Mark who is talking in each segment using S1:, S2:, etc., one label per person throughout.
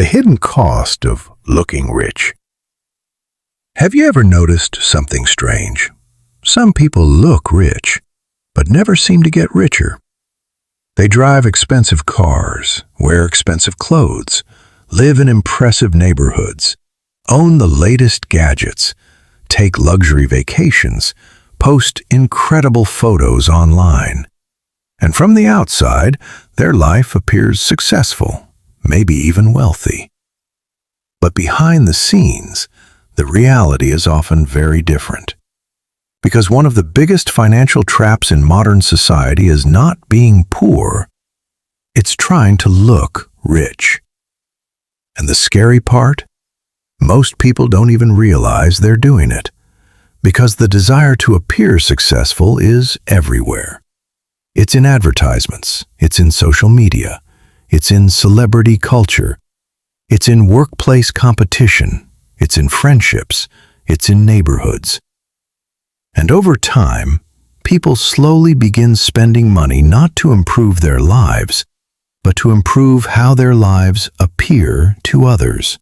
S1: The hidden cost of looking rich. Have you ever noticed something strange? Some people look rich, but never seem to get richer. They drive expensive cars, wear expensive clothes, live in impressive neighborhoods, own the latest gadgets, take luxury vacations, post incredible photos online. And from the outside, their life appears successful, maybe even wealthy. But behind the scenes, the reality is often very different. Because one of the biggest financial traps in modern society is not being poor, it's trying to look rich. And the scary part? Most people don't even realize they're doing it, because the desire to appear successful is everywhere. It's in advertisements, it's in social media, it's in celebrity culture, it's in workplace competition, it's in friendships, it's in neighborhoods. And over time, people slowly begin spending money not to improve their lives, but to improve how their lives appear to others.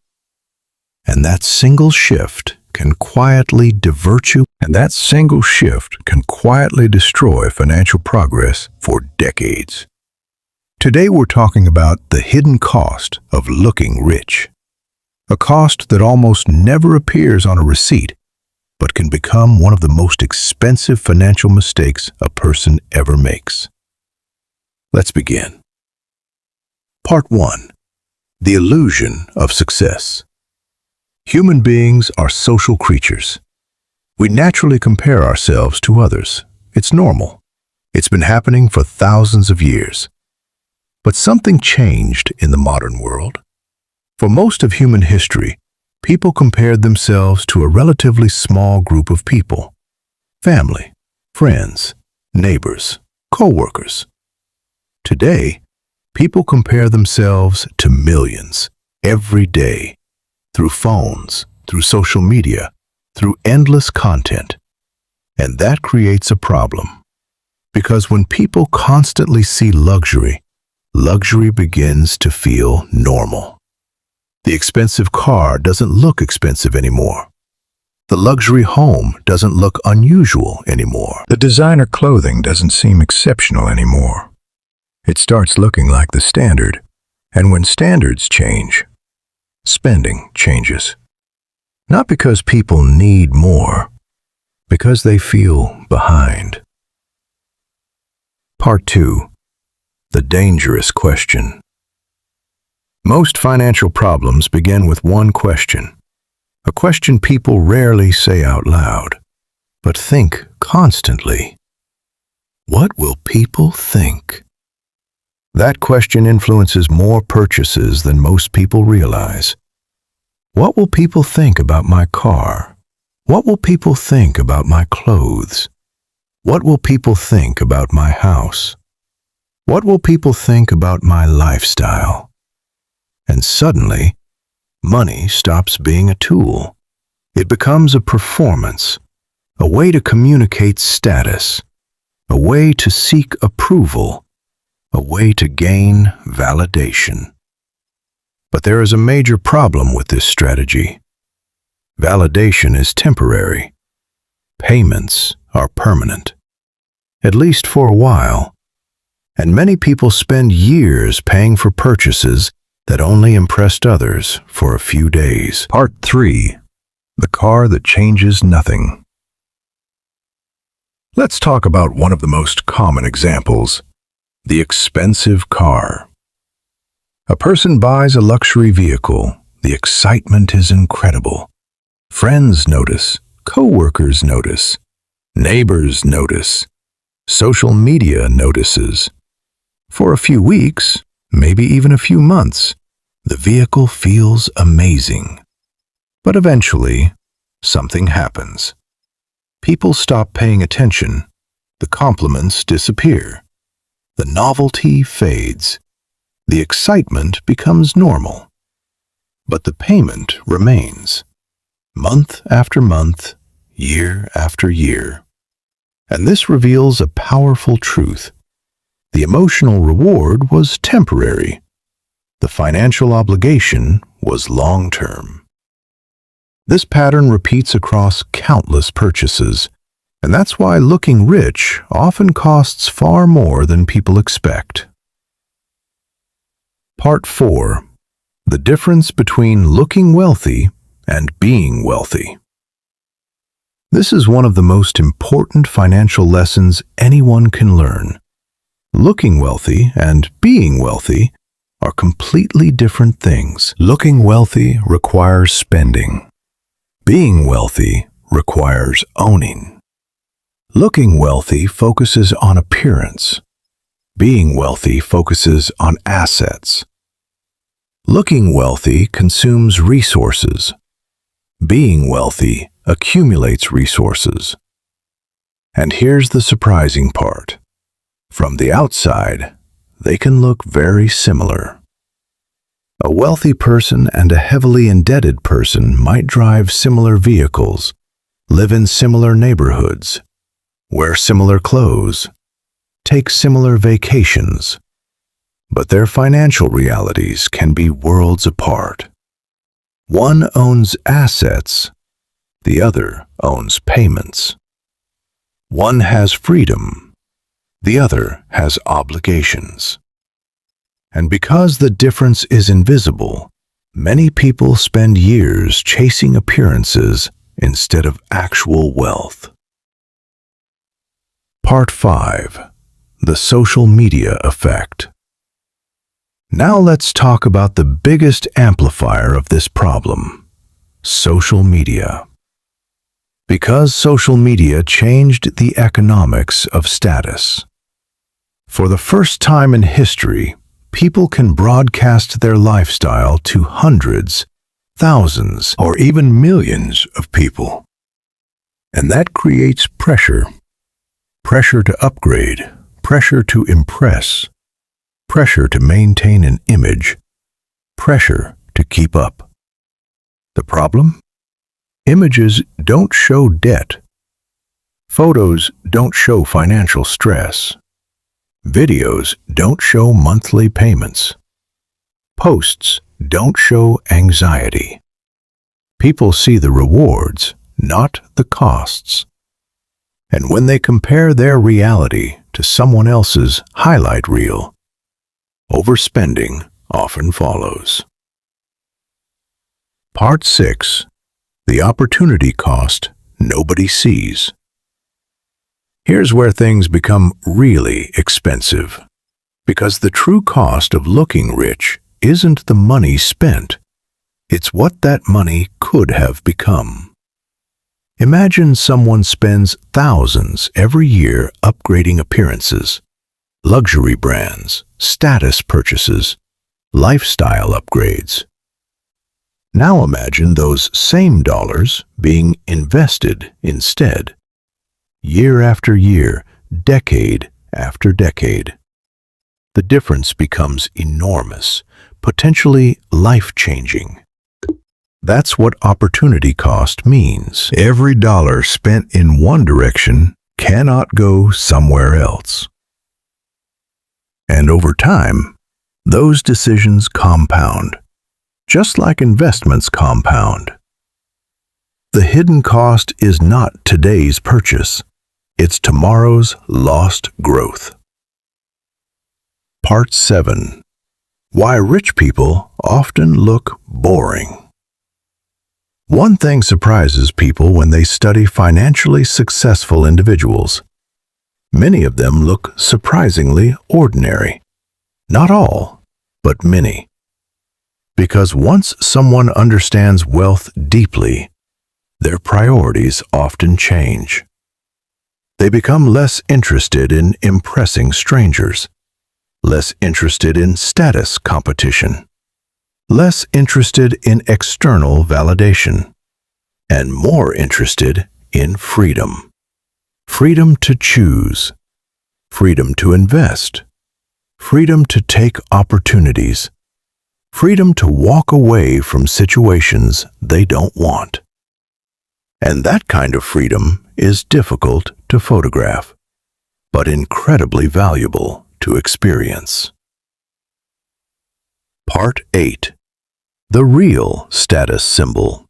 S1: And that single shift can quietly destroy financial progress for decades. Today we're talking about the hidden cost of looking rich. A cost that almost never appears on a receipt, but can become one of the most expensive financial mistakes a person ever makes. Let's begin. Part 1. The illusion of success. Human beings are social creatures. We naturally compare ourselves to others. It's normal. It's been happening for thousands of years. But something changed in the modern world. For most of human history, people compared themselves to a relatively small group of people: family, friends, neighbors, co-workers. Today, people compare themselves to millions every day, through phones, through social media, through endless content. And that creates a problem. Because when people constantly see luxury, luxury begins to feel normal. The expensive car doesn't look expensive anymore. The luxury home doesn't look unusual anymore. The designer clothing doesn't seem exceptional anymore. It starts looking like the standard. And when standards change, spending changes. Not because people need more, because they feel behind. Part 2. The dangerous question. Most financial problems begin with one question. A question people rarely say out loud, but think constantly. What will people think? That question influences more purchases than most people realize. What will people think about my car? What will people think about my clothes? What will people think about my house? What will people think about my lifestyle? And suddenly, money stops being a tool. It becomes a performance, a way to communicate status, a way to seek approval, a way to gain validation. But there is a major problem with this strategy. Validation is temporary. Payments are permanent, at least for a while. And many people spend years paying for purchases that only impressed others for a few days. Part 3. The car that changes nothing. Let's talk about one of the most common examples: the expensive car. A person buys a luxury vehicle. The excitement is incredible. Friends notice, co-workers notice, neighbors notice, social media notices. For a few weeks, maybe even a few months, the vehicle feels amazing. But eventually, something happens. People stop paying attention. The compliments disappear. The novelty fades. The excitement becomes normal. But the payment remains, month after month, year after year. And this reveals a powerful truth. The emotional reward was temporary. The financial obligation was long-term. This pattern repeats across countless purchases, and that's why looking rich often costs far more than people expect. Part 4. The difference between looking wealthy and being wealthy. This is one of the most important financial lessons anyone can learn. Looking wealthy and being wealthy are completely different things. Looking wealthy requires spending. Being wealthy requires owning. Looking wealthy focuses on appearance. Being wealthy focuses on assets. Looking wealthy consumes resources. Being wealthy accumulates resources. And here's the surprising part. From the outside, they can look very similar. A wealthy person and a heavily indebted person might drive similar vehicles, live in similar neighborhoods, wear similar clothes, take similar vacations, but their financial realities can be worlds apart. One owns assets, the other owns payments. One has freedom, the other has obligations. And because the difference is invisible, many people spend years chasing appearances instead of actual wealth. Part 5. The social media effect. Now let's talk about the biggest amplifier of this problem: social media. Because social media changed the economics of status. For the first time in history, people can broadcast their lifestyle to hundreds, thousands, or even millions of people. And that creates pressure. Pressure to upgrade, pressure to impress, pressure to maintain an image, pressure to keep up. The problem? Images don't show debt. Photos don't show financial stress. Videos don't show monthly payments. Posts don't show anxiety. People see the rewards, not the costs. And when they compare their reality to someone else's highlight reel, overspending often follows. Part 6. The opportunity cost nobody sees. Here's where things become really expensive, because the true cost of looking rich isn't the money spent, it's what that money could have become. Imagine someone spends thousands every year upgrading appearances, luxury brands, status purchases, lifestyle upgrades. Now imagine those same dollars being invested instead. Year after year, decade after decade. The difference becomes enormous, potentially life-changing. That's what opportunity cost means. Every dollar spent in one direction cannot go somewhere else. And over time, those decisions compound, just like investments compound. The hidden cost is not today's purchase. It's tomorrow's lost growth. Part 7. Why rich people often look boring. One thing surprises people when they study financially successful individuals. Many of them look surprisingly ordinary. Not all, but many. Because once someone understands wealth deeply, their priorities often change. They become less interested in impressing strangers, less interested in status competition, less interested in external validation, and more interested in freedom. Freedom to choose, freedom to invest, freedom to take opportunities, freedom to walk away from situations they don't want. And that kind of freedom is difficult to photograph, but incredibly valuable to experience. Part 8. The real status symbol.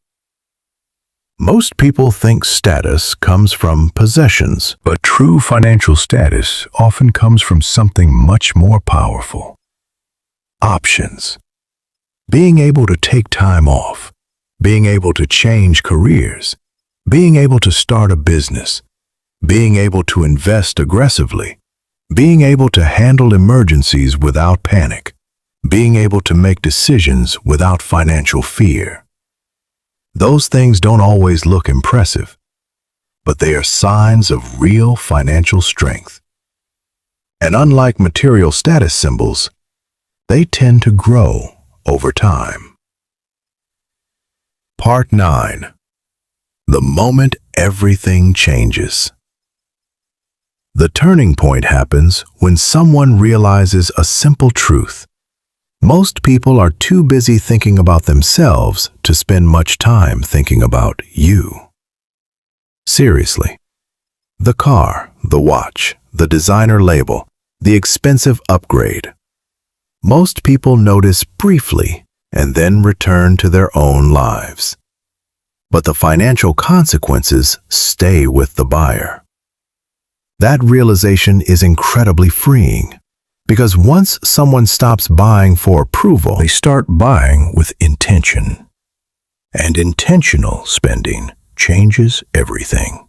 S1: Most people think status comes from possessions, but true financial status often comes from something much more powerful. Options. Being able to take time off, being able to change careers, being able to start a business, being able to invest aggressively, being able to handle emergencies without panic, being able to make decisions without financial fear. Those things don't always look impressive, but they are signs of real financial strength. And unlike material status symbols, they tend to grow over time. Part 9. The moment everything changes. The turning point happens when someone realizes a simple truth. Most people are too busy thinking about themselves to spend much time thinking about you. Seriously. The car, the watch, the designer label, the expensive upgrade. Most people notice briefly and then return to their own lives. But the financial consequences stay with the buyer. That realization is incredibly freeing. Because once someone stops buying for approval, they start buying with intention. And intentional spending changes everything.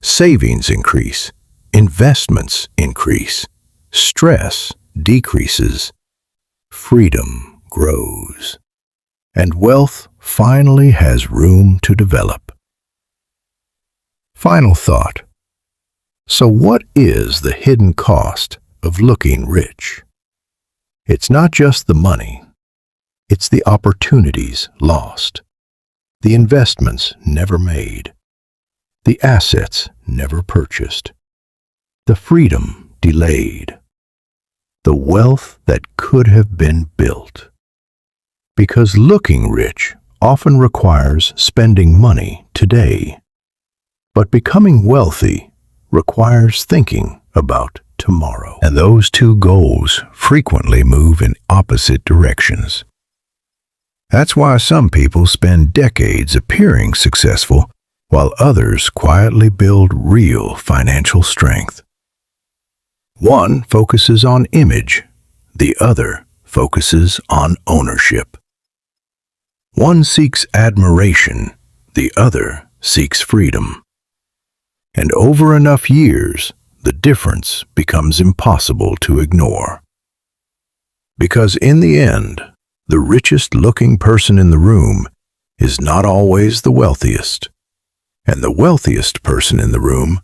S1: Savings increase, investments increase, stress decreases, freedom grows, and wealth finally has room to develop. Final thought. So what is the hidden cost of looking rich? It's not just the money. It's the opportunities lost, the investments never made, the assets never purchased, the freedom delayed, the wealth that could have been built. Because looking rich often requires spending money today, but becoming wealthy requires thinking about tomorrow. And those two goals frequently move in opposite directions. That's why some people spend decades appearing successful, while others quietly build real financial strength. One focuses on image, the other focuses on ownership. One seeks admiration, the other seeks freedom. And over enough years, the difference becomes impossible to ignore. Because in the end, the richest-looking person in the room is not always the wealthiest, and the wealthiest person in the room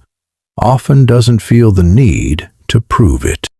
S1: often doesn't feel the need to prove it.